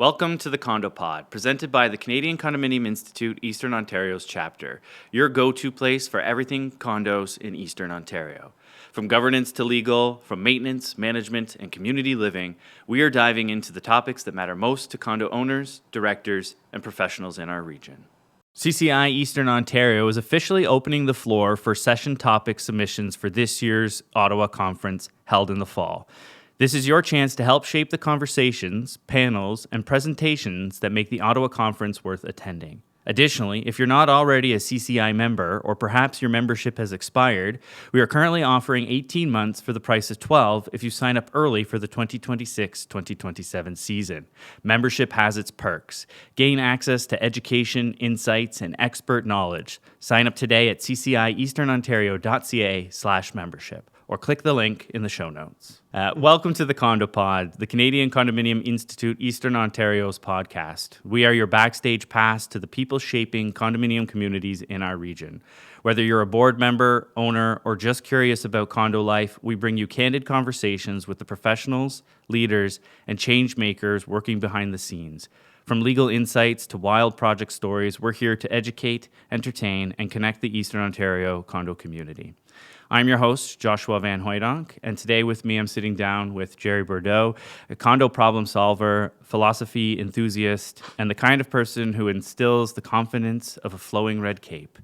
Welcome to the Condo Pod, presented by the Canadian Condominium Institute, Eastern Ontario's chapter, your go-to place for everything condos in Eastern Ontario. From governance to legal, from maintenance, management, and community living, we are diving into the topics that matter most to condo owners, directors, and professionals in our region. CCI Eastern Ontario is officially opening the floor for session topic submissions for this year's Ottawa conference held in the fall. This is your chance to help shape the conversations, panels, and presentations that make the Ottawa Conference worth attending. Additionally, if you're not already a CCI member, or perhaps your membership has expired, we are currently offering 18 months for the price of 12 if you sign up early for the 2026-2027 season. Membership has its perks. Gain access to education, insights, and expert knowledge. Sign up today at ccieasternontario.ca/membership. Or click the link in the show notes. Welcome to the Condo Pod, the Canadian Condominium Institute Eastern Ontario's podcast. We are your backstage pass to the people shaping condominium communities in our region. Whether you're a board member, owner, or just curious about condo life, we bring you candid conversations with the professionals, leaders, and change makers working behind the scenes. From legal insights to wild project stories, we're here to educate, entertain, and connect the Eastern Ontario condo community. I'm your host, Joshua VanHooydonk, and today with me I'm sitting down with Jerry Bordeaux, a condo problem solver, philosophy enthusiast, and the kind of person who instills the confidence of a flowing red cape.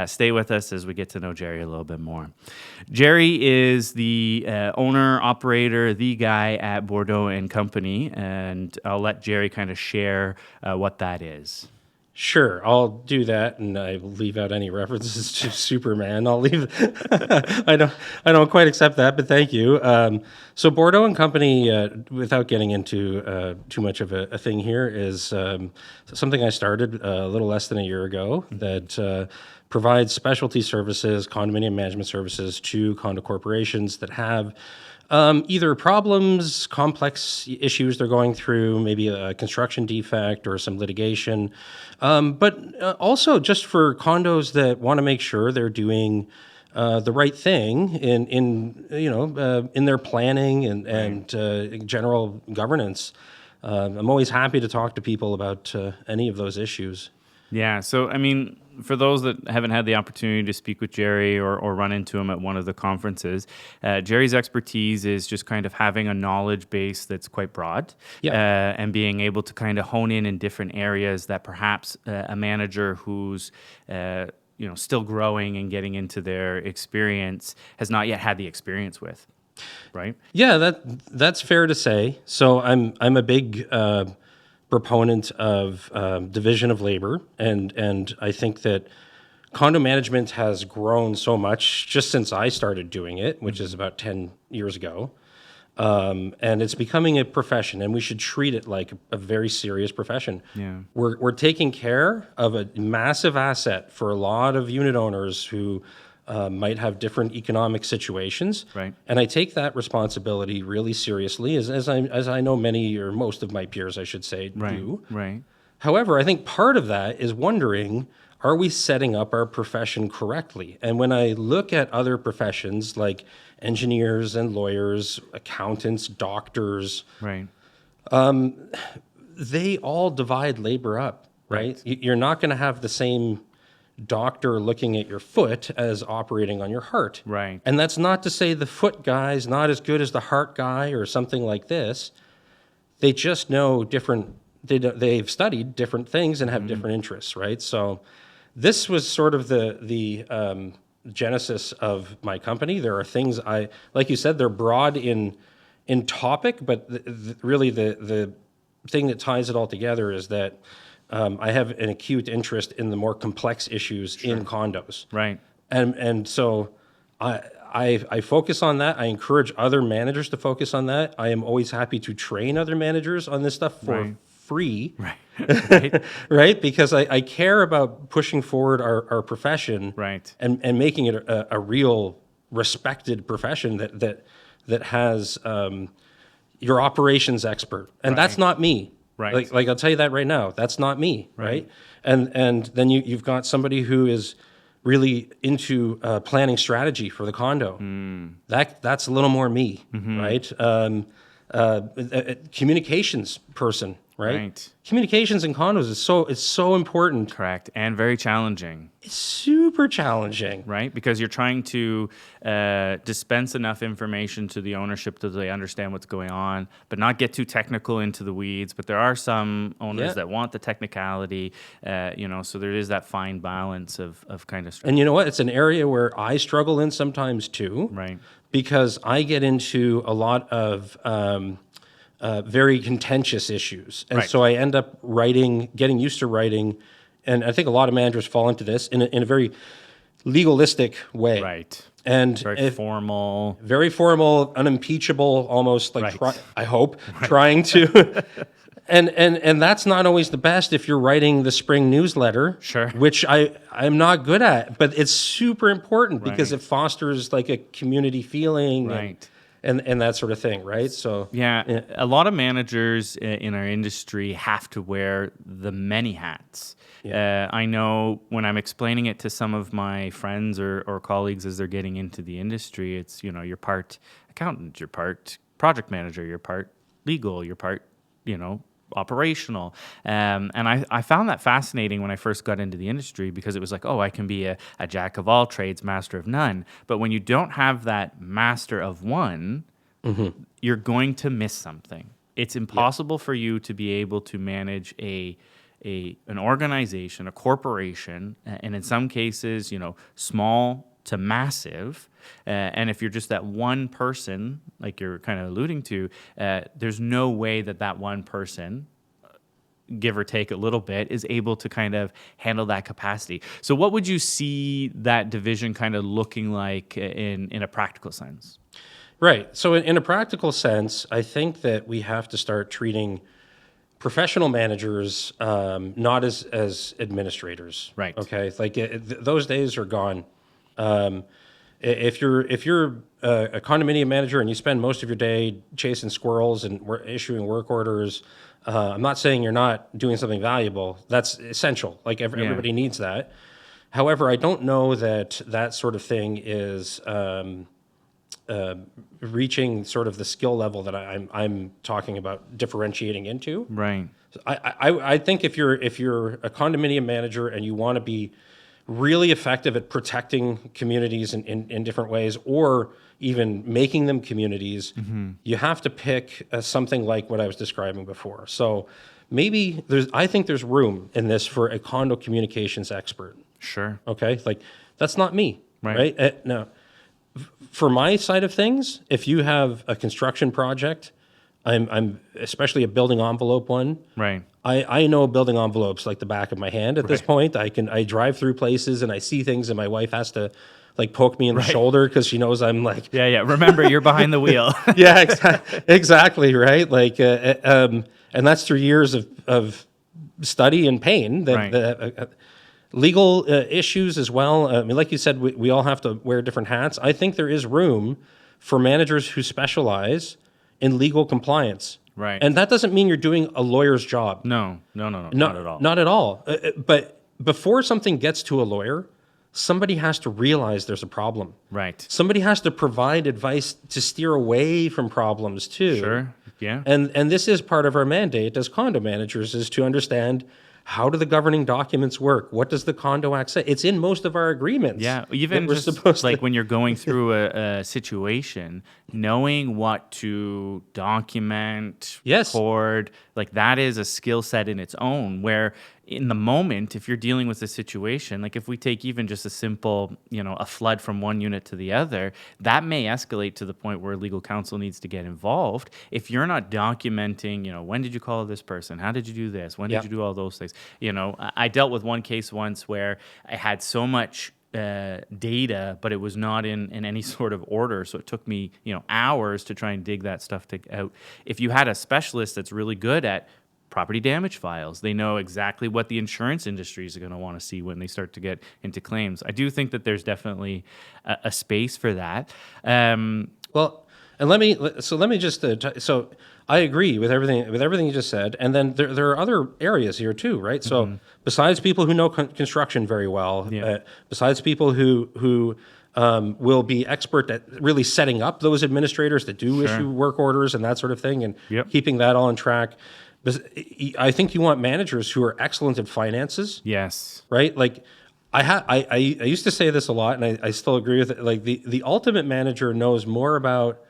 Stay with us as we get to know Jerry a little bit more. Jerry is the owner, operator, the guy at Bordeaux & Company, and I'll let Jerry kind of share what that is. Sure, I'll do that, and I leave out any references to Superman. I'll leave. I don't quite accept that, but thank you. So Bordeaux & Company, without getting into too much of a thing here, is something I started a little less than a year ago that provides specialty services, condominium management services to condo corporations that have either problems, complex issues they're going through, maybe a construction defect or some litigation, but also just for condos that want to make sure they're doing the right thing in their planning and general governance. I'm always happy to talk to people about any of those issues. Yeah, so I mean, for those that haven't had the opportunity to speak with Jerry or run into him at one of the conferences, Jerry's expertise is just kind of having a knowledge base that's quite broad, and being able to kind of hone in different areas that perhaps a manager who's still growing and getting into their experience has not yet had the experience with, right? Yeah, that's fair to say. So I'm a big proponent of division of labor, and I think that condo management has grown so much just since I started doing it, which is about 10 years ago, and it's becoming a profession, and we should treat it like a very serious profession. Yeah. We're taking care of a massive asset for a lot of unit owners who might have different economic situations, right? And I take that responsibility really seriously, as I know many or most of my peers, I should say, do. Right. However, I think part of that is wondering, are we setting up our profession correctly? And when I look at other professions like engineers and lawyers, accountants, doctors, right, they all divide labor up, right? You're not going to have the same doctor looking at your foot as operating on your heart. Right. And that's not to say the foot guy is not as good as the heart guy or something like this. They just know different, they've studied different things and have different interests, right? So this was sort of the genesis of my company. There are things like you said, they're broad in topic, but really the thing that ties it all together is that I have an acute interest in the more complex issues in condos. Right. And so I focus on that. I encourage other managers to focus on that. I am always happy to train other managers on this stuff for free. Right. Right? Because I care about pushing forward our profession, right, and making it a real respected profession that has your operations expert. And that's not me. Right. Like I'll tell you that right now. That's not me, right? And then you've got somebody who is really into planning strategy for the condo. That's a little more me, right? A communications person, right? Communications in condos it's so important. Correct. And very challenging. It's super challenging. Right? Because you're trying to dispense enough information to the ownership so they understand what's going on, but not get too technical into the weeds. But there are some owners that want the technicality, so there is that fine balance of kind of... And you know what? It's an area where I struggle in sometimes too. Right. Because I get into a lot of very contentious issues. And so I end up getting used to writing, and I think a lot of managers fall into this in a very legalistic way. Right. And very formal. Very formal, unimpeachable, almost like, I hope, trying to... And that's not always the best if you're writing the spring newsletter, which I'm not good at, but it's super important because it fosters like a community feeling and that sort of thing, right? So yeah, a lot of managers in our industry have to wear the many hats. Yeah. I know when I'm explaining it to some of my friends or colleagues as they're getting into the industry, it's, you're part accountant, you're part project manager, you're part legal, you're part, operational. And I found that fascinating when I first got into the industry because it was like, I can be a jack of all trades, master of none. But when you don't have that master of one, you're going to miss something. It's impossible for you to be able to manage an organization, a corporation, and in some cases, small to massive. And if you're just that one person, like you're kind of alluding to, there's no way that one person, give or take a little bit, is able to kind of handle that capacity. So what would you see that division kind of looking like in a practical sense? Right. So in a practical sense, I think that we have to start treating professional managers not as administrators. Right. Okay. Like those days are gone. If you're a condominium manager and you spend most of your day chasing squirrels and issuing work orders, I'm not saying you're not doing something valuable. That's essential. Like everybody needs that. However, I don't know that sort of thing is reaching sort of the skill level that I'm talking about differentiating into. Right. I think if you're a condominium manager and you want to be really effective at protecting communities in different ways, or even making them communities, you have to pick something like what I was describing before. So maybe I think there's room in this for a condo communications expert. Sure. Okay. Like that's not me. Right. No. For my side of things, if you have a construction project, I'm especially a building envelope one. Right. I know building envelopes like the back of my hand at this point. I drive through places and I see things, and my wife has to like poke me in the shoulder because she knows I'm like... Yeah. Remember, you're behind the wheel. Yeah, exactly, right? Like, and that's through years of study and pain. Legal issues as well. I mean, like you said, we all have to wear different hats. I think there is room for managers who specialize in legal compliance. Right. And that doesn't mean you're doing a lawyer's job. No, not at all. Not at all. But before something gets to a lawyer, somebody has to realize there's a problem. Right. Somebody has to provide advice to steer away from problems too. Sure. Yeah. And this is part of our mandate as condo managers, is to understand, how do the governing documents work? What does the Condo Act say? It's in most of our agreements. Yeah, even just like when you're going through a situation, knowing what to document, record, like that is a skill set in its own, where in the moment, if you're dealing with a situation, like if we take even just a simple, a flood from one unit to the other, that may escalate to the point where legal counsel needs to get involved. If you're not documenting, when did you call this person? How did you do this? When did you do all those things? I dealt with one case once where I had so much data, but it was not in any sort of order. So it took me, hours to try and dig that stuff out. If you had a specialist that's really good at property damage files, they know exactly what the insurance industries are going to want to see when they start to get into claims. I do think that there's definitely a space for that. Well, and let me just so I agree with everything you just said, and then there are other areas here too, right? So besides people who know construction very well, besides people who will be expert at really setting up those administrators that do issue work orders and that sort of thing, and keeping that all on track. I think you want managers who are excellent at finances, Yes. right? Like I used to say this a lot, and I still agree with it. Like the ultimate manager knows more about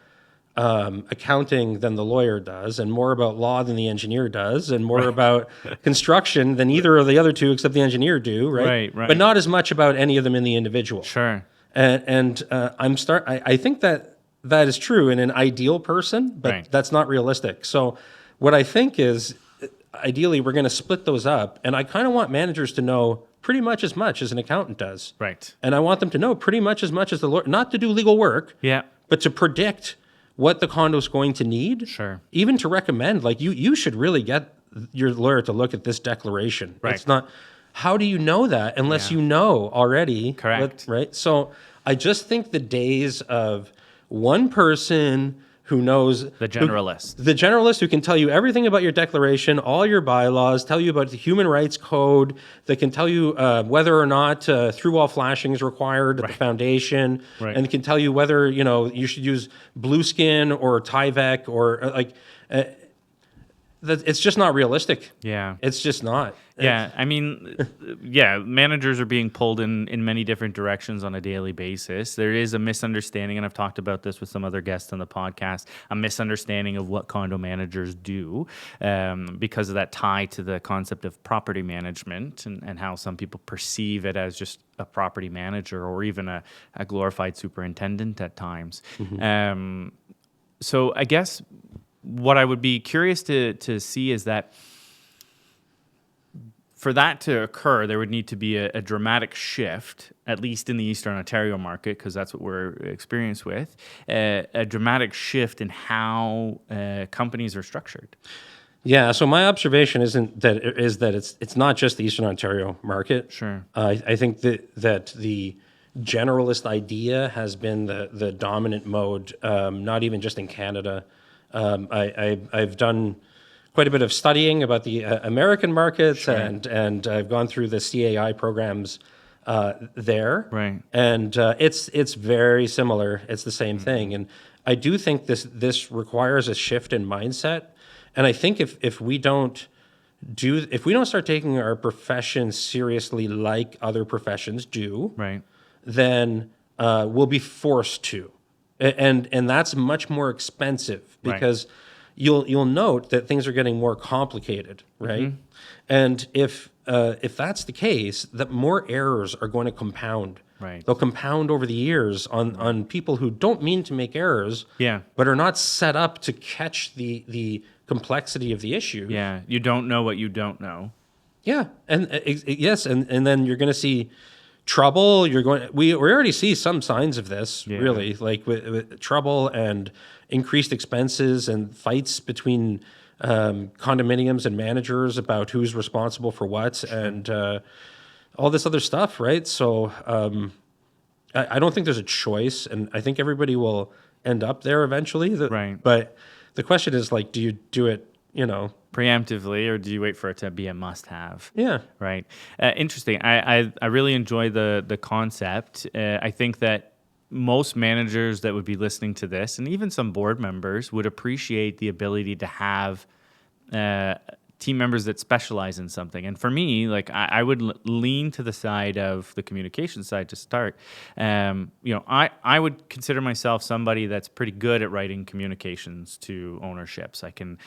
accounting than the lawyer does, and more about law than the engineer does, and more about construction than either of the other two, except the engineer do, right? Right. But not as much about any of them in the individual. Sure. I think that is true in an ideal person, but Right. that's not realistic. So what I think is, ideally, we're going to split those up, and I kind of want managers to know pretty much as an accountant does. Right. And I want them to know pretty much as the lawyer, not to do legal work, Yeah. but to predict what the condo is going to need. Sure. Even to recommend, like you should really get your lawyer to look at this declaration. Right. It's not, how do you know that unless you know already? Correct. Right. So I just think the days of one person who knows The generalist. who can tell you everything about your declaration, all your bylaws, tell you about the human rights code, that can tell you whether or not through-wall flashing is required at the foundation, Right. and can tell you whether you should use Blueskin or Tyvek or it's just not realistic. Yeah. It's just not. Yeah, I mean, managers are being pulled in many different directions on a daily basis. There is a misunderstanding, and I've talked about this with some other guests on the podcast, a misunderstanding of what condo managers do because of that tie to the concept of property management and how some people perceive it as just a property manager or even a glorified superintendent at times. So I guess what I would be curious to see is that for that to occur, there would need to be a dramatic shift, at least in the Eastern Ontario market, because that's what we're experienced with, a dramatic shift in how companies are structured. Yeah. So my observation is that it's not just the Eastern Ontario market. Sure. I think that the generalist idea has been the dominant mode, not even just in Canada. I've done quite a bit of studying about the American markets, Sure. and I've gone through the CAI programs there, Right. and it's very similar. It's the same thing, and I do think this requires a shift in mindset. And I think if we don't start taking our profession seriously like other professions do, Right. then we'll be forced to. And that's much more expensive because you'll note that things are getting more complicated, right? And if that's the case, that more errors are going to compound. Right. They'll compound over the years on people who don't mean to make errors, but are not set up to catch the complexity of the issue. Yeah. You don't know what you don't know. Yeah, and yes, and then you're going to see trouble. We already see some signs of this, really, like with trouble and increased expenses and fights between condominiums and managers about who's responsible for what and all this other stuff, right? So I don't think there's a choice, and I think everybody will end up there eventually. Right. But the question is, like, do you do it, preemptively, or do you wait for it to be a must-have? Yeah. Right. Interesting. I really enjoy the concept. I think that most managers that would be listening to this, and even some board members, would appreciate the ability to have team members that specialize in something. And for me, like I would lean to the side of the communication side to start. I would consider myself somebody that's pretty good at writing communications to ownerships. I can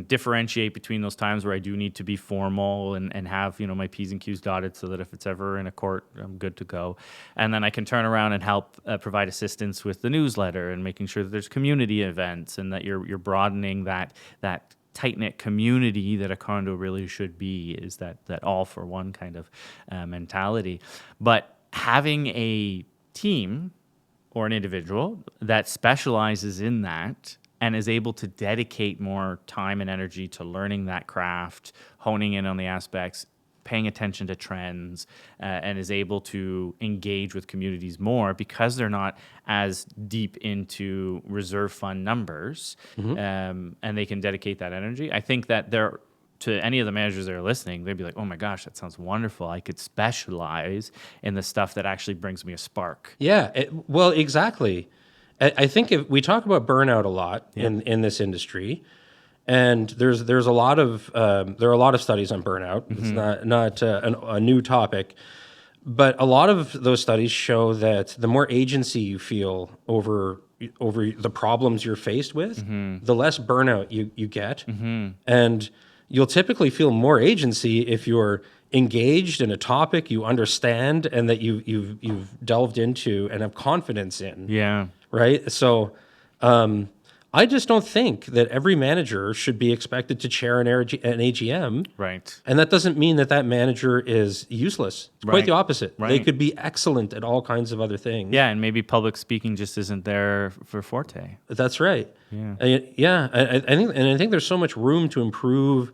differentiate between those times where I do need to be formal and have my P's and Q's dotted so that if it's ever in a court, I'm good to go. And then I can turn around and help provide assistance with the newsletter and making sure that there's community events and that you're broadening that tight-knit community that a condo really should be, is that all for one kind of mentality. But having a team or an individual that specializes in that and is able to dedicate more time and energy to learning that craft, honing in on the aspects, paying attention to trends, and is able to engage with communities more because they're not as deep into reserve fund numbers, and they can dedicate that energy. I think that to any of the managers that are listening, they'd be like, oh my gosh, that sounds wonderful. I could specialize in the stuff that actually brings me a spark. Yeah, well, exactly. I think if we talk about burnout a lot in this industry, And there's a lot of there are a lot of studies on burnout. It's not a new topic, but a lot of those studies show that the more agency you feel over the problems you're faced with, the less burnout you get, and you'll typically feel more agency if you're engaged in a topic you understand and that you've delved into and have confidence in. Yeah. Right. So. I just don't think that every manager should be expected to chair an AGM. Right. And that doesn't mean that manager is useless. It's quite the opposite. Right. They could be excellent at all kinds of other things. Yeah, and maybe public speaking just isn't their forte. That's right. Yeah. I think there's so much room to improve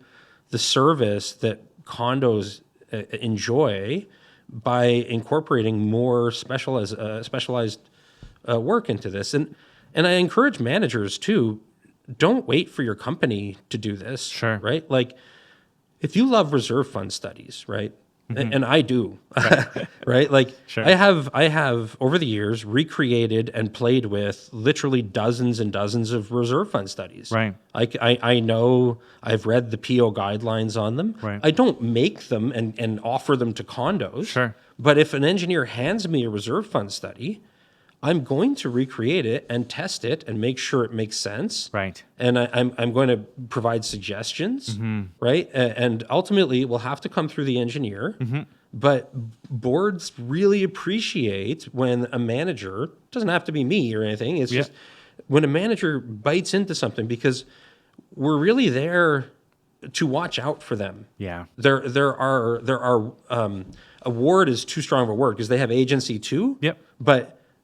the service that condos enjoy by incorporating more specialized work into this. And I encourage managers too, don't wait for your company to do this. Sure. Right? Like, if you love reserve fund studies, right? And I do, right? Like, Sure. I have over the years recreated and played with literally dozens and dozens of reserve fund studies. Right. I know I've read the PO guidelines on them. Right. I don't make them and offer them to condos. Sure. But if an engineer hands me a reserve fund study, I'm going to recreate it and test it and make sure it makes sense. Right. And I'm going to provide suggestions, right? And ultimately, it will have to come through the engineer. But boards really appreciate when a manager, doesn't have to be me or anything, it's just when a manager bites into something, because we're really there to watch out for them. Yeah. There are award is too strong of a word because they have agency too. Yep.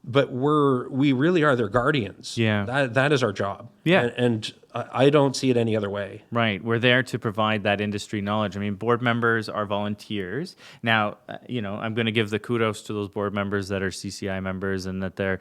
But we really are their guardians. Yeah. That is our job. Yeah. And I don't see it any other way. Right. We're there to provide that industry knowledge. I mean, board members are volunteers. Now, I'm going to give the kudos to those board members that are CCI members and that they're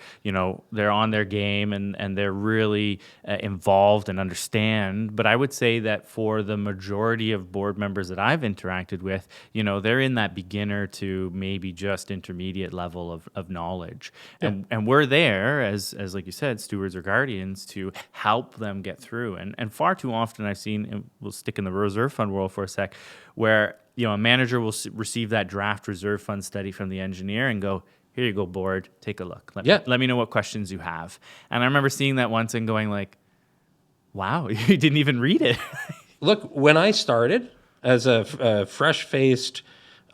on their game and they're really involved and understand. But I would say that for the majority of board members that I've interacted with, they're in that beginner to maybe just intermediate level of knowledge. Yeah. And we're there as like you said, stewards or guardians to help them get through. And far too often I've seen, and we'll stick in the reserve fund world for a sec, where a manager will receive that draft reserve fund study from the engineer and go, here you go, board, take a look. Let me know what questions you have. And I remember seeing that once and going like, wow, you didn't even read it. Look, when I started as a fresh-faced,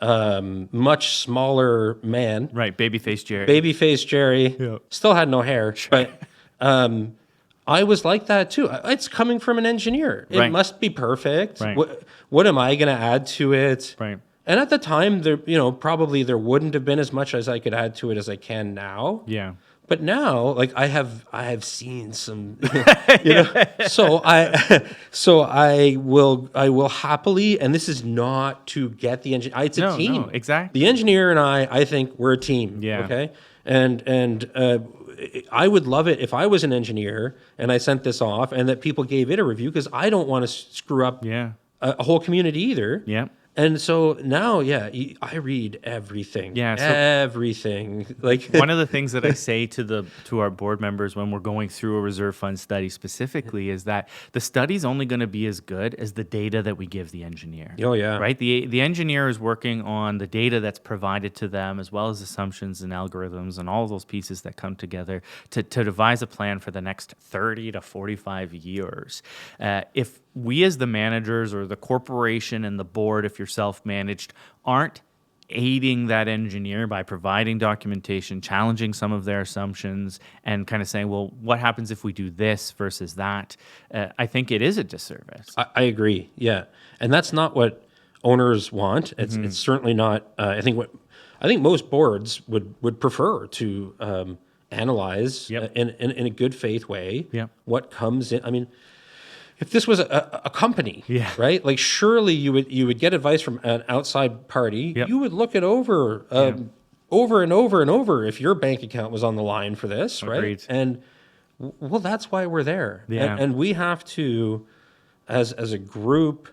much smaller man. Right, baby-faced Jerry. Baby-faced Jerry. Yeah. Still had no hair, but I was like that too. It's coming from an engineer. It Right. must be perfect. Right. What am I going to add to it? Right. And at the time, probably there wouldn't have been as much as I could add to it as I can now. Yeah. But now, like I have seen some, so I will happily, and this is not to get the engineer. It's a team. No, exactly. The engineer and I think we're a team. Yeah. Okay. And I would love it if I was an engineer and I sent this off and that people gave it a review, because I don't want to screw up a whole community either. Yeah. And so now, I read everything. Yeah, so everything. Like one of the things that I say to our board members when we're going through a reserve fund study specifically is that the study's only going to be as good as the data that we give the engineer. Oh yeah. Right? The engineer is working on the data that's provided to them, as well as assumptions and algorithms and all those pieces that come together to devise a plan for the next 30 to 45 years. If we as the managers or the corporation and the board, if you're self-managed, aren't aiding that engineer by providing documentation, challenging some of their assumptions, and kind of saying, well, what happens if we do this versus that? I think it is a disservice. I agree. Yeah. And that's not what owners want. It's certainly not. I think most boards would prefer to analyze in a good faith way what comes in. I mean, if this was a company, right? Like surely you would get advice from an outside party. You would look it over over and over and over if your bank account was on the line for this, Agreed. right? And well, that's why we're there. Yeah. And we have to, as a group,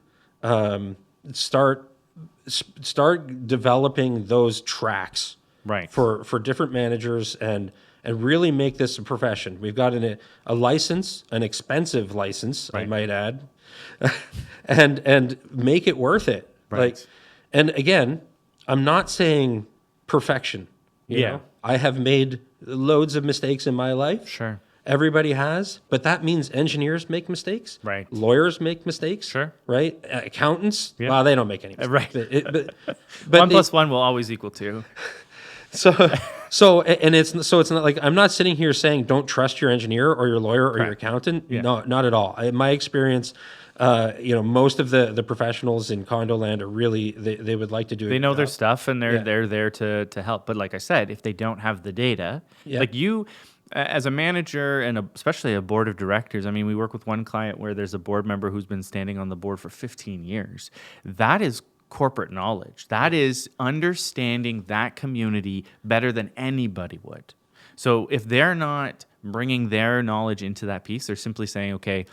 start developing those tracks Right. for different managers and and really make this a profession. We've got a license, an expensive license, I might add, and make it worth it. Right. And again, I'm not saying perfection. You know? I have made loads of mistakes in my life. Sure. Everybody has, but that means engineers make mistakes. Right. Lawyers make mistakes. Sure. Right. Accountants, well, they don't make any mistakes. Right. But 1 + 1 will always equal 2. So it's not like I'm not sitting here saying don't trust your engineer or your lawyer or your accountant. No, not at all. In my experience, most of the professionals in condo land are really they would like to do. They know their stuff and they're there to help. But like I said, if they don't have the data, like you, as a manager and especially a board of directors, I mean, we work with one client where there's a board member who's been standing on the board for 15 years. That is corporate knowledge. That is understanding that community better than anybody would. So if they're not bringing their knowledge into that piece, they're simply saying, okay,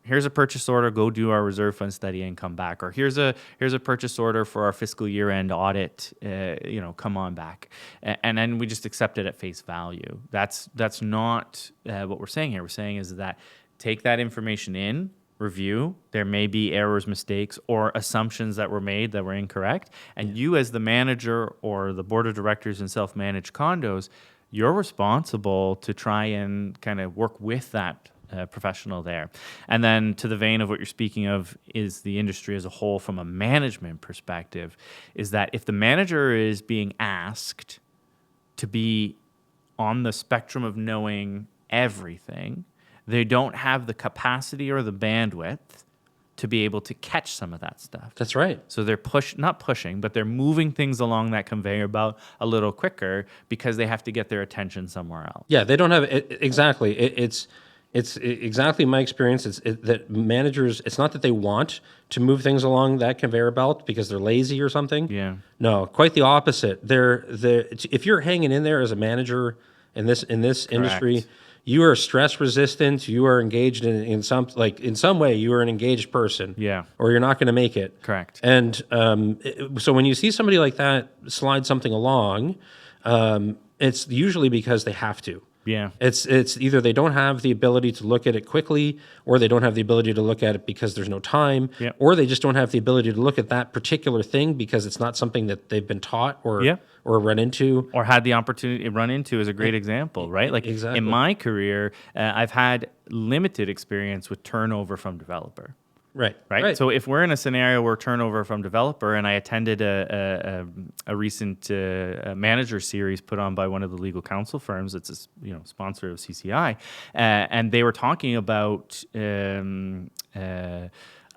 here's a purchase order, go do our reserve fund study and come back. Or here's a purchase order for our fiscal year end audit, come on back. And then we just accept it at face value. That's not what we're saying here. We're saying is that take that information in, review. There may be errors, mistakes, or assumptions that were made that were incorrect. And you as the manager or the board of directors in self-managed condos, you're responsible to try and kind of work with that professional there. And then to the vein of what you're speaking of is the industry as a whole from a management perspective, is that if the manager is being asked to be on the spectrum of knowing everything, they don't have the capacity or the bandwidth to be able to catch some of that stuff. That's right. So they're not pushing, but they're moving things along that conveyor belt a little quicker because they have to get their attention somewhere else. Yeah, they don't have it exactly. It's exactly my experience. That managers, it's not that they want to move things along that conveyor belt because they're lazy or something. Yeah. No, quite the opposite. If you're hanging in there as a manager in this industry, you are stress resistant. You are engaged in some way. You are an engaged person. Yeah. Or you're not going to make it. Correct. And so when you see somebody like that slide something along, it's usually because they have to. Yeah. It's either they don't have the ability to look at it quickly, or they don't have the ability to look at it because there's no time, or they just don't have the ability to look at that particular thing because it's not something that they've been taught or run into. Or had the opportunity to run into is a great example, right? Like exactly. In my career, I've had limited experience with turnover from developer. Right. So if we're in a scenario where turnover from developer, and I attended a recent manager series put on by one of the legal counsel firms, it's a sponsor of CCI, and they were talking about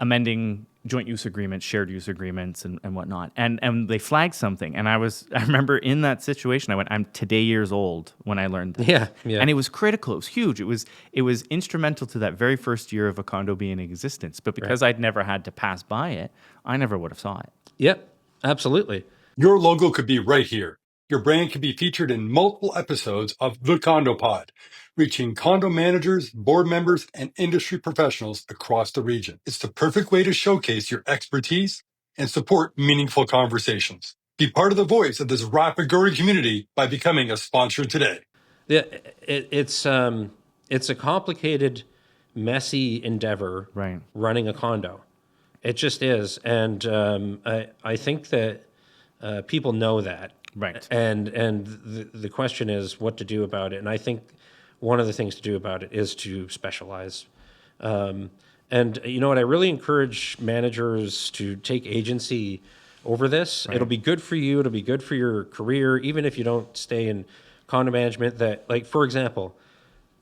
amending joint use agreements, shared use agreements, and whatnot. And they flagged something. And I remember in that situation, I'm today years old when I learned that. Yeah. And it was critical. It was huge. It was instrumental to that very first year of a condo being in existence. But because I'd never had to pass by it, I never would have saw it. Yep, absolutely. Your logo could be right here. Your brand can be featured in multiple episodes of The Condo Pod, reaching condo managers, board members, and industry professionals across the region. It's the perfect way to showcase your expertise and support meaningful conversations. Be part of the voice of this rapid growing community by becoming a sponsor today. Yeah, it's a complicated, messy endeavor. Right. Running a condo, it just is, and I think that people know that. Right. And the question is what to do about it. And I think one of the things to do about it is to specialize. And you know what? I really encourage managers to take agency over this. Right. It'll be good for you. It'll be good for your career, even if you don't stay in condo management. That, like, for example,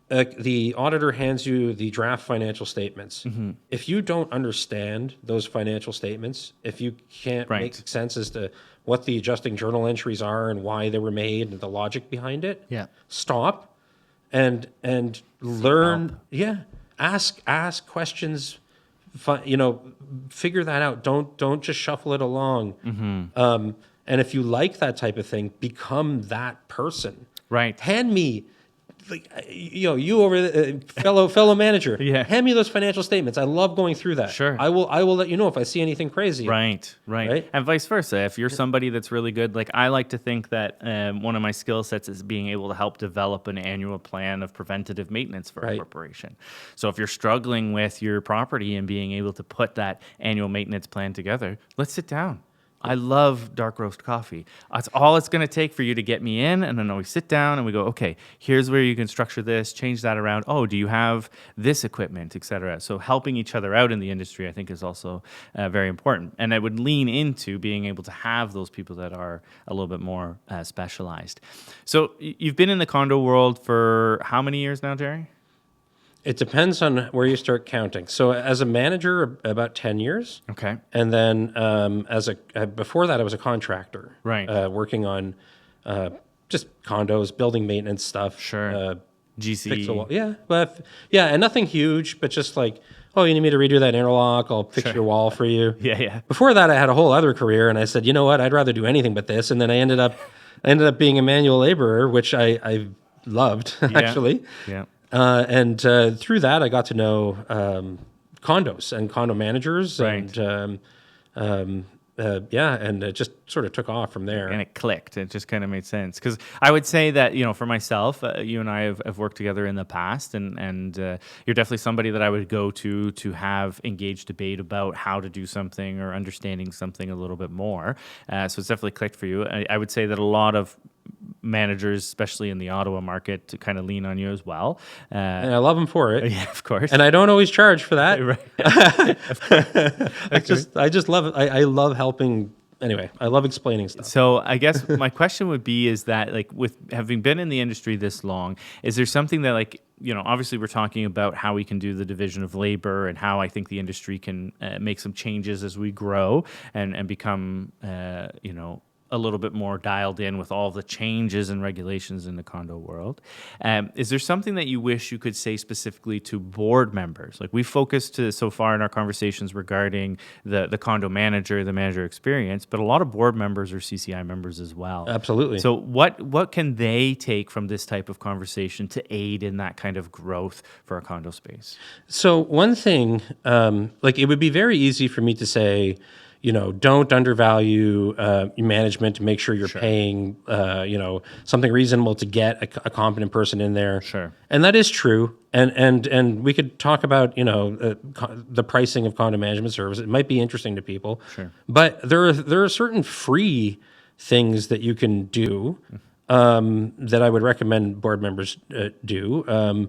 the auditor hands you the draft financial statements. Mm-hmm. If you don't understand those financial statements, if you can't make sense as to what the adjusting journal entries are and why they were made and the logic behind it, stop and learn. Ask questions. Figure that out. Don't just shuffle it along. Mm-hmm. And if you like that type of thing, become that person. Right. Hand me like, you over the fellow manager, Yeah. hand me those financial statements. I love going through that. Sure. I will let you know if I see anything crazy. Right. And vice versa. If you're somebody that's really good, like I like to think that one of my skill sets is being able to help develop an annual plan of preventative maintenance for a corporation. So if you're struggling with your property and being able to put that annual maintenance plan together, let's sit down. I love dark roast coffee. That's all it's going to take for you to get me in. And then we sit down and we go, okay, here's where you can structure this, change that around. Oh, do you have this equipment, et cetera? So helping each other out in the industry, I think, is also very important. And I would lean into being able to have those people that are a little bit more specialized. So you've been in the condo world for how many years now, Jerry? It depends on where you start counting. So as a manager, about 10 years. Okay. And then before that, I was a contractor. Right. Working on just condos, building maintenance stuff. Sure. GC. Fix the wall. Yeah, and nothing huge, but just like, oh, you need me to redo that interlock? I'll fix your wall for you. Yeah. Before that, I had a whole other career, and I said, you know what? I'd rather do anything but this. And then I ended up being a manual laborer, which I loved, actually. Yeah. And through that, I got to know condos and condo managers, Right. and it just sort of took off from there. And it clicked. It just kind of made sense. Because I would say that, for myself, you and I have worked together in the past, and you're definitely somebody that I would go to have engaged debate about how to do something or understanding something a little bit more. So it's definitely clicked for you. I would say that a lot of managers, especially in the Ottawa market, to kind of lean on you as well. And I love them for it. Yeah, of course. And I don't always charge for that. Right. I just love it. I love helping. Anyway, I love explaining stuff. So I guess my question would be is that, like, with having been in the industry this long, is there something that, like, obviously we're talking about how we can do the division of labor and how I think the industry can make some changes as we grow and become, a little bit more dialed in with all the changes and regulations in the condo world. Is there something that you wish you could say specifically to board members? Like, we focused so far in our conversations regarding the condo manager, the manager experience, but a lot of board members are CCI members as well. Absolutely. So what can they take from this type of conversation to aid in that kind of growth for a condo space? So one thing, it would be very easy for me to say, don't undervalue management to make sure you're paying, something reasonable to get a competent person in there. Sure. And that is true. And we could talk about, the pricing of condo management service. It might be interesting to people. Sure. But there are certain free things that you can do that I would recommend board members do.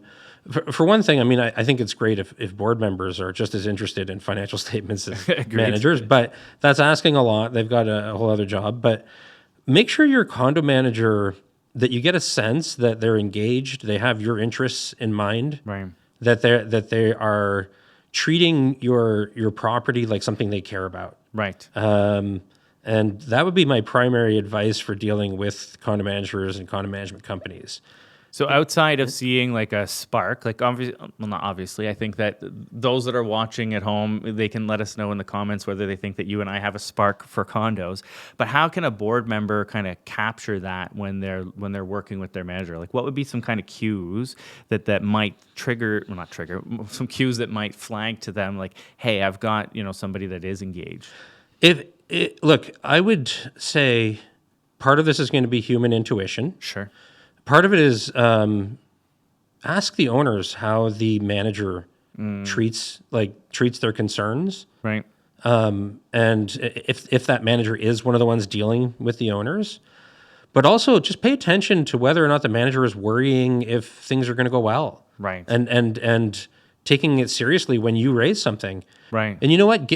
For one thing, I think it's great if board members are just as interested in financial statements as managers, but that's asking a lot. They've got a whole other job. But make sure your condo manager, that you get a sense that they're engaged, they have your interests in mind, right. that they are treating your property like something they care about. Right. And that would be my primary advice for dealing with condo managers and condo management companies. So outside of seeing like a spark, like not obviously, I think that those that are watching at home, they can let us know in the comments whether they think that you and I have a spark for condos. But how can a board member kind of capture that when they're working with their manager? Like, what would be some kind of cues that might trigger, well, not trigger, some cues that might flag to them, like, hey, I've got somebody that is engaged. Look, I would say part of this is going to be human intuition. Sure. Part of it is ask the owners how the manager treats their concerns. Right. And if that manager is one of the ones dealing with the owners, but also just pay attention to whether or not the manager is worrying if things are going to go well. Right. And taking it seriously when you raise something. Right. And you know what?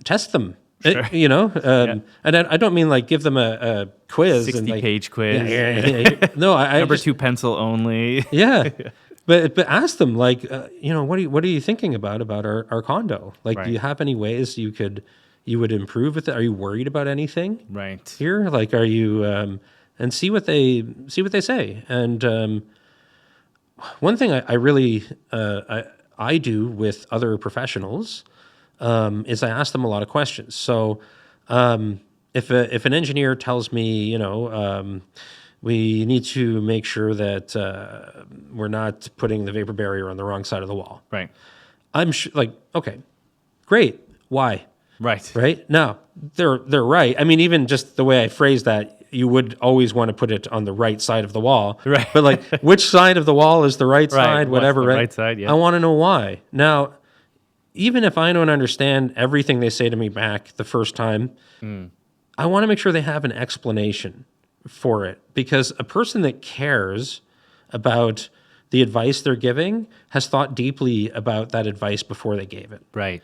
Test them. Sure. And I don't mean like give them a quiz, 60-page quiz. Yeah. No, number 2 pencil only. Yeah, but ask them what are you thinking about our condo? Like, right. Do you have any ways you would improve with it? Are you worried about anything? Right. Here, like, are you and see what they say. And one thing I really I do with other professionals. Is I ask them a lot of questions. So if an engineer tells me, we need to make sure that we're not putting the vapor barrier on the wrong side of the wall. Right. I'm like, okay, great. Why? Right. Right? No, they're right. I mean, even just the way I phrased that, you would always want to put it on the right side of the wall. Right. But like, which side of the wall is the right Right. side, What's whatever, the right? right side, yeah. I want to know why. Now, even if I don't understand everything they say to me back the first time, I want to make sure they have an explanation for it, because a person that cares about the advice they're giving has thought deeply about that advice before they gave it. Right.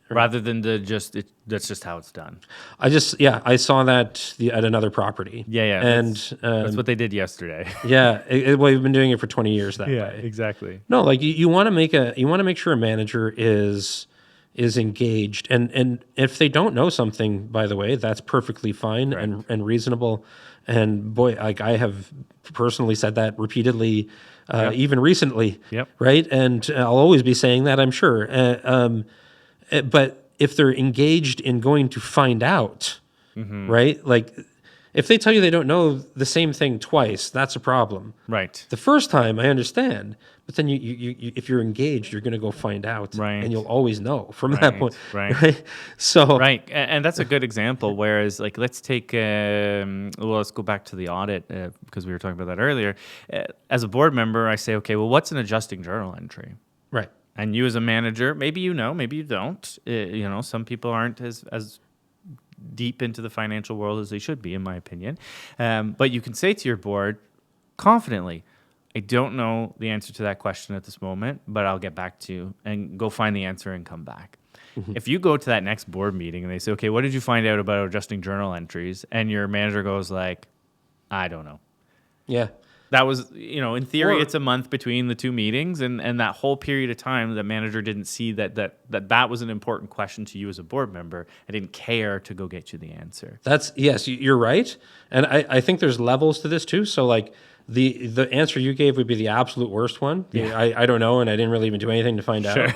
Rather than that's just how it's done. I saw that at another property. Yeah. And That's what they did yesterday. yeah, well, we've been doing it for 20 years that way. Exactly. No, like you want to make sure a manager is engaged, and if they don't know something, by the way, that's perfectly fine and reasonable. And boy, like I have personally said that repeatedly, even recently. Yep. Right, and I'll always be saying that, I'm sure. But if they're engaged in going to find out, right, like if they tell you they don't know the same thing twice, that's a problem. Right. The first time, I understand, but then you if you're engaged, you're going to go find out, Right. and you'll always know from that point. Right. So Right. And that's a good example. Whereas, like, let's take, let's go back to the audit because we were talking about that earlier. As a board member, I say, okay, well, what's an adjusting journal entry? right, And you as a manager, maybe you know, maybe you don't. Some people aren't as deep into the financial world as they should be, in my opinion. But you can say to your board confidently, I don't know the answer to that question at this moment, but I'll get back to you, and go find the answer and come back. If you go to that next board meeting and they say, okay, what did you find out about adjusting journal entries? And your manager goes like, I don't know. yeah. That was, in theory, Or- it's a month between the two meetings, and that whole period of time, the manager didn't see that was an important question to you as a board member. I didn't care to go get you the answer. Yes, you're right, and I think there's levels to this too. So like the answer you gave would be the absolute worst one. Yeah. I don't know, and I didn't really even do anything to find out. Sure.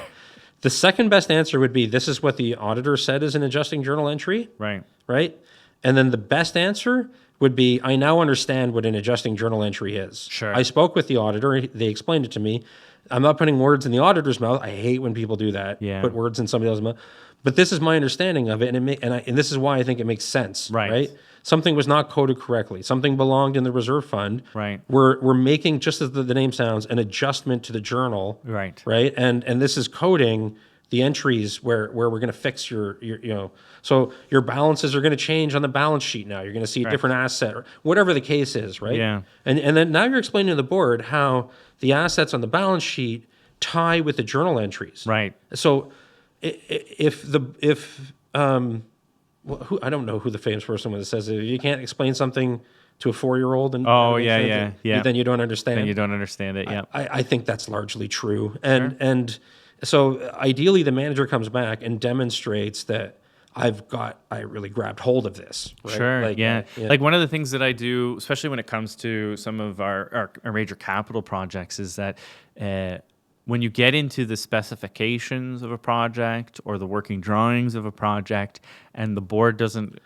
The second best answer would be, this is what the auditor said is an adjusting journal entry, Right. right? And then the best answer would be, I now understand what an adjusting journal entry is. Sure. I spoke with the auditor. They explained it to me. I'm not putting words in the auditor's mouth. I hate when people do that. Yeah. Put words in somebody else's mouth. But this is my understanding of it, and this is why I think it makes sense. Right. Something was not coded correctly. Something belonged in the reserve fund. Right. We're making, just as the name sounds, an adjustment to the journal. Right. Right. And this is coding the entries where we're going to fix your so your balances are going to change on the balance sheet now. You're going to see a different asset, or whatever the case is, right? Yeah. And then now you're explaining to the board how the assets on the balance sheet tie with the journal entries. Right. So I don't know who the famous person was that says, if you can't explain something to a 4-year-old and then you don't understand. Then you don't understand it. Yeah. I think that's largely true. And so ideally the manager comes back and demonstrates that I really grabbed hold of this. Right? Sure. Like one of the things that I do, especially when it comes to some of our major capital projects, is that when you get into the specifications of a project or the working drawings of a project, and the board doesn't,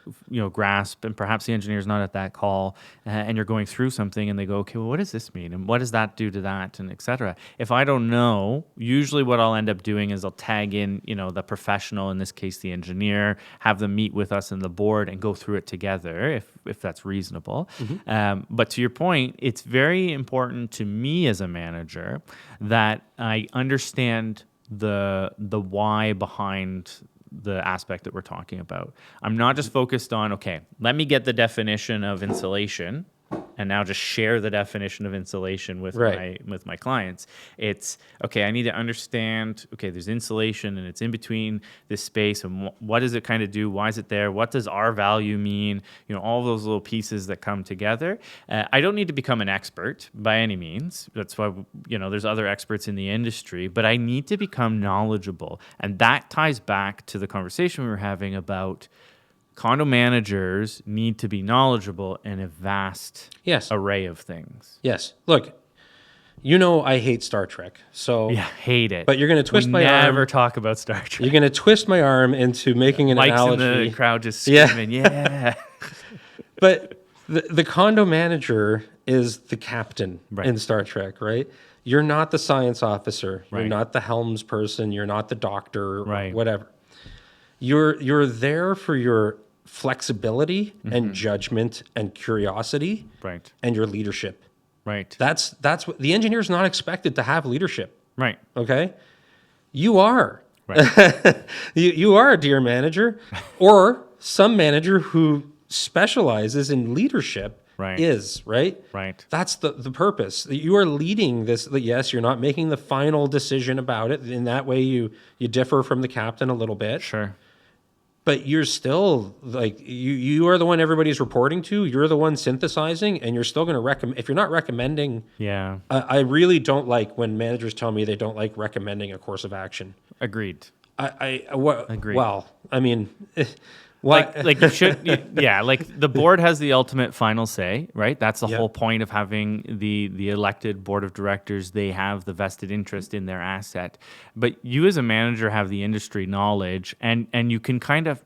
grasp, and perhaps the engineer's not at that call, and you're going through something, and they go, okay, well, what does this mean, and what does that do to that, and et cetera. If I don't know, usually what I'll end up doing is I'll tag in, the professional, in this case the engineer, have them meet with us and the board and go through it together, if that's reasonable. But to your point, it's very important to me as a manager that I understand the why behind the aspect that we're talking about. I'm not just focused on, okay, let me get the definition of insulation and now just share the definition of insulation with my clients. It's, okay, I need to understand, okay, there's insulation and it's in between this space, and what does it kind of do? Why is it there? What does our value mean? All those little pieces that come together. I don't need to become an expert by any means. That's why, there's other experts in the industry, but I need to become knowledgeable. And that ties back to the conversation we were having about condo managers need to be knowledgeable in a vast array of things. Yes. Look, I hate Star Trek. So yeah, hate it. But you're going to twist my arm. Never talk about Star Trek. You're going to twist my arm into making an Mike's analogy. in the crowd just screaming, yeah. But the condo manager is the captain in Star Trek, right? You're not the science officer. You're not the helms person. You're not the doctor or whatever. You're there for your flexibility and judgment and curiosity and your leadership. Right. That's what the engineer's not expected to have leadership. Right. Okay? You are. Right. you are a dear manager, or some manager who specializes in leadership is, right? Right. That's the purpose. You are leading this. Yes, you're not making the final decision about it. In that way, you differ from the captain a little bit. Sure. But you're still like you are the one everybody's reporting to. You're the one synthesizing, and you're still going to recommend. If you're not recommending, I really don't like when managers tell me they don't like recommending a course of action. Agreed. Agreed. Well, I mean, like you should, like the board has the ultimate final say, right? That's the whole point of having the elected board of directors. They have the vested interest in their asset, but you as a manager have the industry knowledge, and you can kind of,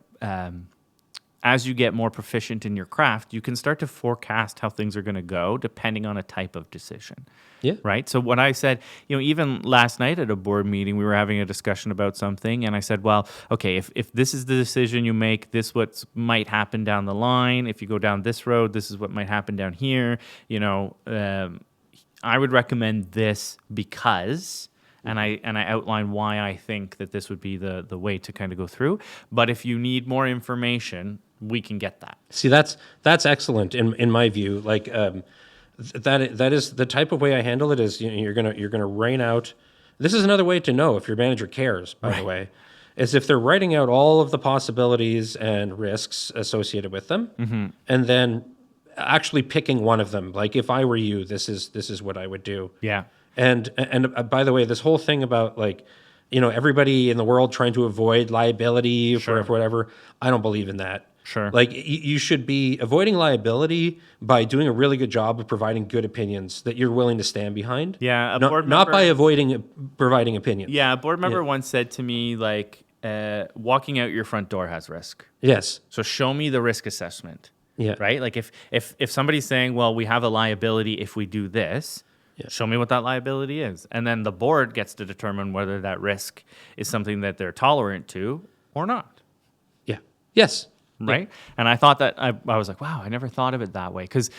as you get more proficient in your craft, you can start to forecast how things are going to go depending on a type of decision. Yeah. Right. So what I said, even last night at a board meeting, we were having a discussion about something, and I said, well, okay, if this is the decision you make, this what might happen down the line. If you go down this road, this is what might happen down here. I would recommend this because, and I outline why I think that this would be the way to kind of go through. But if you need more information, we can get that. See, that's excellent in my view. Like. That is the type of way I handle it. Is you're gonna rain out. This is another way to know if your manager cares. By the way, is if they're writing out all of the possibilities and risks associated with them, and then actually picking one of them. Like if I were you, this is what I would do. Yeah. And by the way, this whole thing about everybody in the world trying to avoid liability for whatever, I don't believe in that. Sure. Like you should be avoiding liability by doing a really good job of providing good opinions that you're willing to stand behind. Yeah, not by avoiding providing opinions. Yeah, a board member once said to me, walking out your front door has risk. Yes. So show me the risk assessment. Yeah. Right? Like if somebody's saying, well, we have a liability if we do this, show me what that liability is. And then the board gets to determine whether that risk is something that they're tolerant to or not. Yeah. Yes. Right. And I thought that I was like, wow, I never thought of it that way. Because,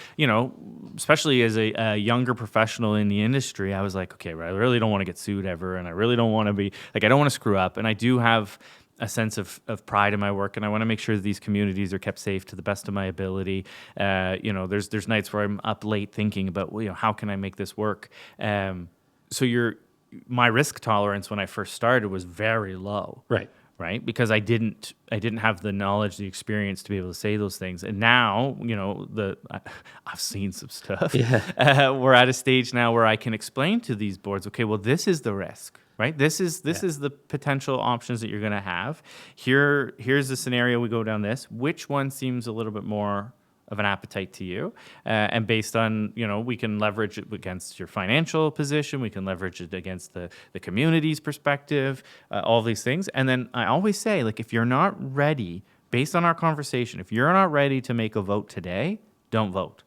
especially as a younger professional in the industry, I was like, okay, I really don't want to get sued ever. And I really don't want to be I don't want to screw up. And I do have a sense of pride in my work. And I want to make sure that these communities are kept safe to the best of my ability. There's nights where I'm up late thinking about, how can I make this work? So my risk tolerance when I first started was very low. Right, because I didn't have the knowledge, the experience to be able to say those things, and now I've seen some stuff. Yeah. We're at a stage now where I can explain to these boards, okay, well, this is the risk, right? This is the potential options that you're going to have. Here's the scenario. We go down this. Which one seems a little bit more of an appetite to you, and based on, we can leverage it against your financial position, we can leverage it against the community's perspective, all these things. And then I always say, if you're not ready, based on our conversation, if you're not ready to make a vote today, don't vote.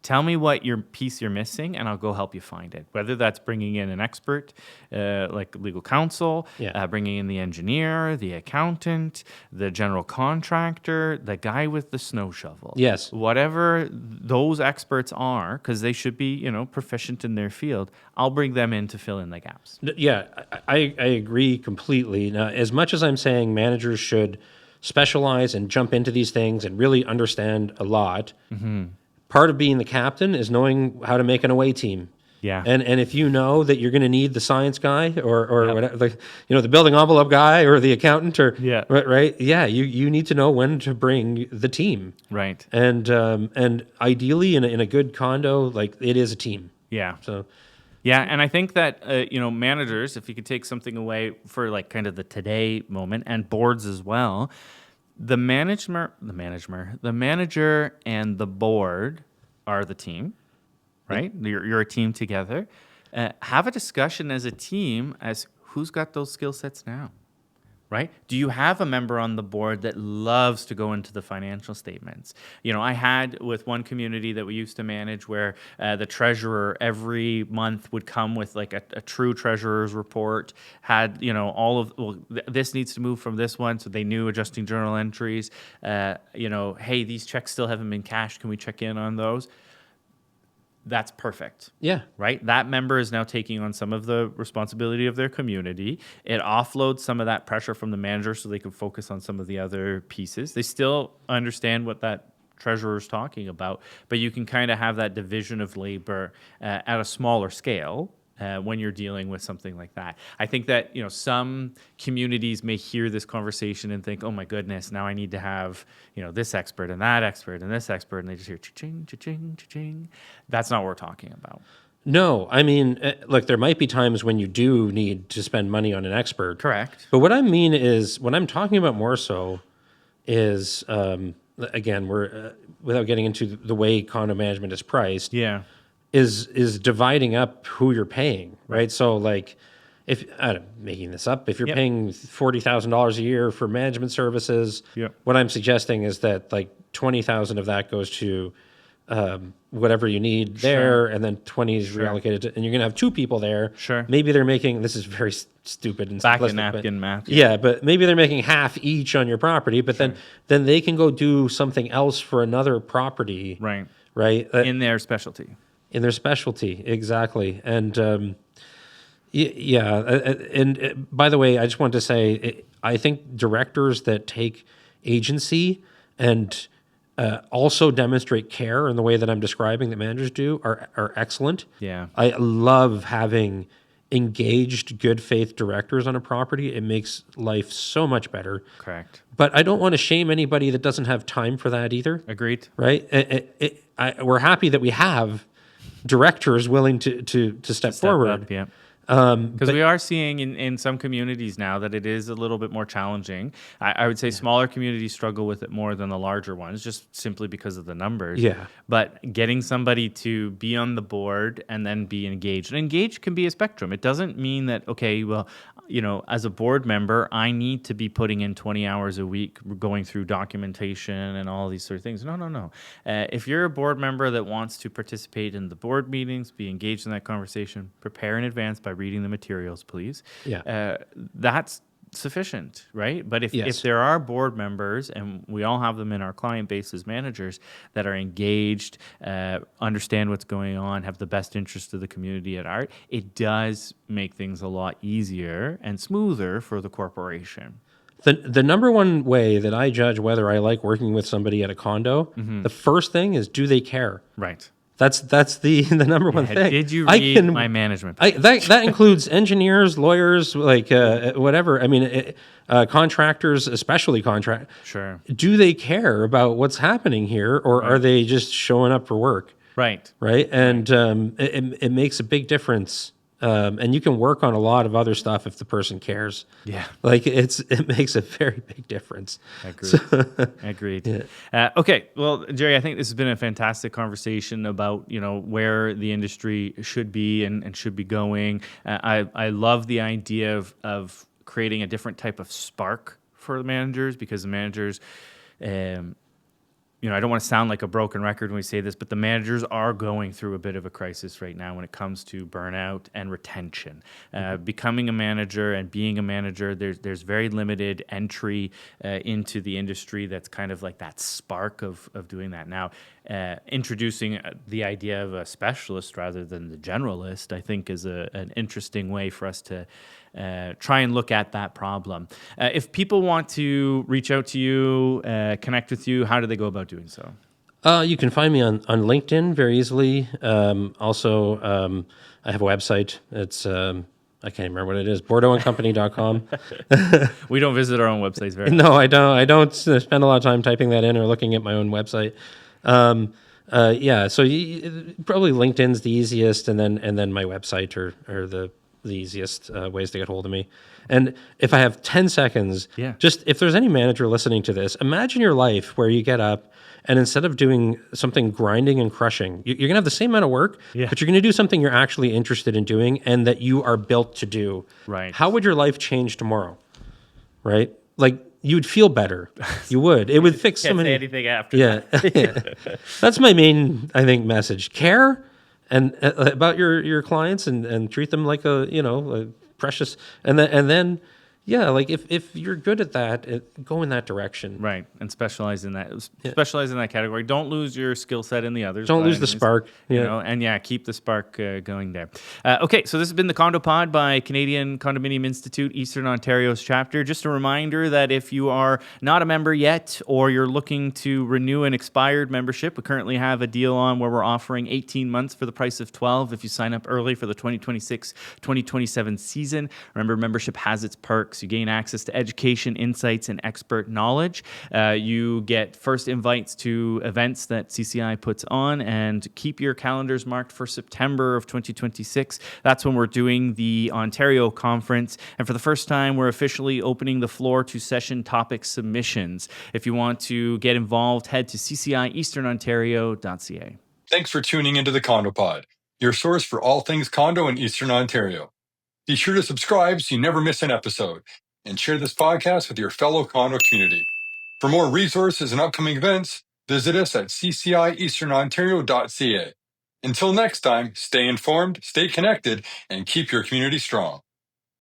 Tell me what piece you're missing, and I'll go help you find it. Whether that's bringing in an expert, like legal counsel, bringing in the engineer, the accountant, the general contractor, the guy with the snow shovel. Yes. Whatever those experts are, because they should be, proficient in their field, I'll bring them in to fill in the gaps. Yeah, I agree completely. Now, as much as I'm saying managers should specialize and jump into these things and really understand a lot, part of being the captain is knowing how to make an away team. Yeah. And if you know that you're going to need the science guy or whatever, the building envelope guy or the accountant right? Yeah, you need to know when to bring the team. Right. And ideally in a good condo, it is a team. Yeah. So. Yeah, and I think that managers, if you could take something away for kind of the today moment, and boards as well. The manager and the board are the team, right? You're a team together. Have a discussion as a team as who's got those skill sets now. right? Do you have a member on the board that loves to go into the financial statements? You know, I had with one community that we used to manage where the treasurer every month would come with like a true treasurer's report, had, you know, all of, well, this needs to move from this one. So they knew adjusting journal entries, you know, hey, these checks still haven't been cashed. Can we check in on those? That's perfect. Yeah. Right? That member is now taking on some of the responsibility of their community. It offloads some of that pressure from the manager so they can focus on some of the other pieces. They still understand what that treasurer is talking about, but you can kind of have that division of labor at a smaller scale when you're dealing with something like that. I think that, you know, some communities may hear this conversation and think, oh my goodness, now I need to have, you know, this expert and that expert and this expert, and they just hear cha-ching, cha-ching, cha-ching. That's not what we're talking about. No, I mean, look, there might be times when you do need to spend money on an expert. Correct. But what I mean is, what I'm talking about more so is, again, we're without getting into the way condo management is priced. Yeah. Is dividing up who you're paying, right? So like, if I'm making this up, if you're paying $40,000 a year for management services, what I'm suggesting is that like 20,000 of that goes to whatever you need there, and then 20 is reallocated to, and you're gonna have two people there. Sure. Maybe they're making, this is very stupid and Back simplistic, in napkin math. yeah, but maybe they're making half each on your property, but then they can go do something else for another property, Right. right? In their specialty. In their specialty, exactly. And by the way, I just wanted to say, I think directors that take agency and also demonstrate care in the way that I'm describing that managers do are excellent. Yeah. I love having engaged, good faith directors on a property. It makes life so much better. Correct. But I don't want to shame anybody that doesn't have time for that either. Agreed. Right? We're happy that we have directors willing to step forward. Up, yeah. Because we are seeing in some communities now that it is a little bit more challenging. I would say smaller communities struggle with it more than the larger ones, just simply because of the numbers. Yeah. But getting somebody to be on the board and then be engaged. And engaged can be a spectrum. It doesn't mean that, okay, well, you know, as a board member, I need to be putting in 20 hours a week going through documentation and all these sort of things. No. If you're a board member that wants to participate in the board meetings, be engaged in that conversation, prepare in advance by reading the materials, please. Yeah. That's sufficient, right? But if there are board members, and we all have them in our client base as managers, that are engaged, understand what's going on, have the best interest of the community at heart, it does make things a lot easier and smoother for the corporation. The number one way that I judge whether I like working with somebody at a condo, the first thing is, do they care? Right. That's the number one thing. Did you read my management? That includes engineers, lawyers, like whatever. I mean, contractors, especially contract. Sure. Do they care about what's happening here, or are they just showing up for work? Right. Right. And it makes a big difference. And you can work on a lot of other stuff if the person cares. Yeah. Like it makes a very big difference. Agreed. Yeah. Okay. Well, Jerry, I think this has been a fantastic conversation about, you know, where the industry should be and should be going. I love the idea of creating a different type of spark for the managers, because the managers, you know, I don't want to sound like a broken record when we say this, but the managers are going through a bit of a crisis right now when it comes to burnout and retention. Becoming a manager and being a manager, there's very limited entry into the industry that's kind of like that spark of doing that. Now, introducing the idea of a specialist rather than the generalist, I think, is an interesting way for us to try and look at that problem. If people want to reach out to you, connect with you, how do they go about doing so? You can find me on LinkedIn very easily. Also, I have a website. It's I can't remember what it is. BordeauxandCompany.com. We don't visit our own websites very No, I don't. I don't spend a lot of time typing that in or looking at my own website. Yeah, so probably LinkedIn's the easiest, and then my website are the easiest ways to get hold of me. And if I have 10 seconds, just if there's any manager listening to this, imagine your life where you get up and instead of doing something grinding and crushing, you're going to have the same amount of work, but you're going to do something you're actually interested in doing and that you are built to do. Right. How would your life change tomorrow? right? Like you'd feel better. You would. It would fix so Can't many. say anything after Yeah. That's my main, I think, message. Care and about your clients and treat them like a precious, and then yeah, like if you're good at that, go in that direction. Right, and specialize in that. Specialize in that category. Don't lose your skill set in the others. Don't by lose any the means. spark. You Yeah. know, and keep the spark going there. Okay, so this has been the Condo Pod by Canadian Condominium Institute, Eastern Ontario's chapter. Just a reminder that if you are not a member yet, or you're looking to renew an expired membership, we currently have a deal on where we're offering 18 months for the price of 12 if you sign up early for the 2026-2027 season. Remember, membership has its perks. You gain access to education, insights, and expert knowledge. You get first invites to events that CCI puts on, and keep your calendars marked for September of 2026. That's when we're doing the Ontario conference. And for the first time, we're officially opening the floor to session topic submissions. If you want to get involved, head to ccieasternontario.ca. Thanks for tuning into the Condo Pod, your source for all things condo in Eastern Ontario. Be sure to subscribe so you never miss an episode, and share this podcast with your fellow condo community. For more resources and upcoming events, visit us at ccieasternontario.ca. Until next time, stay informed, stay connected, and keep your community strong.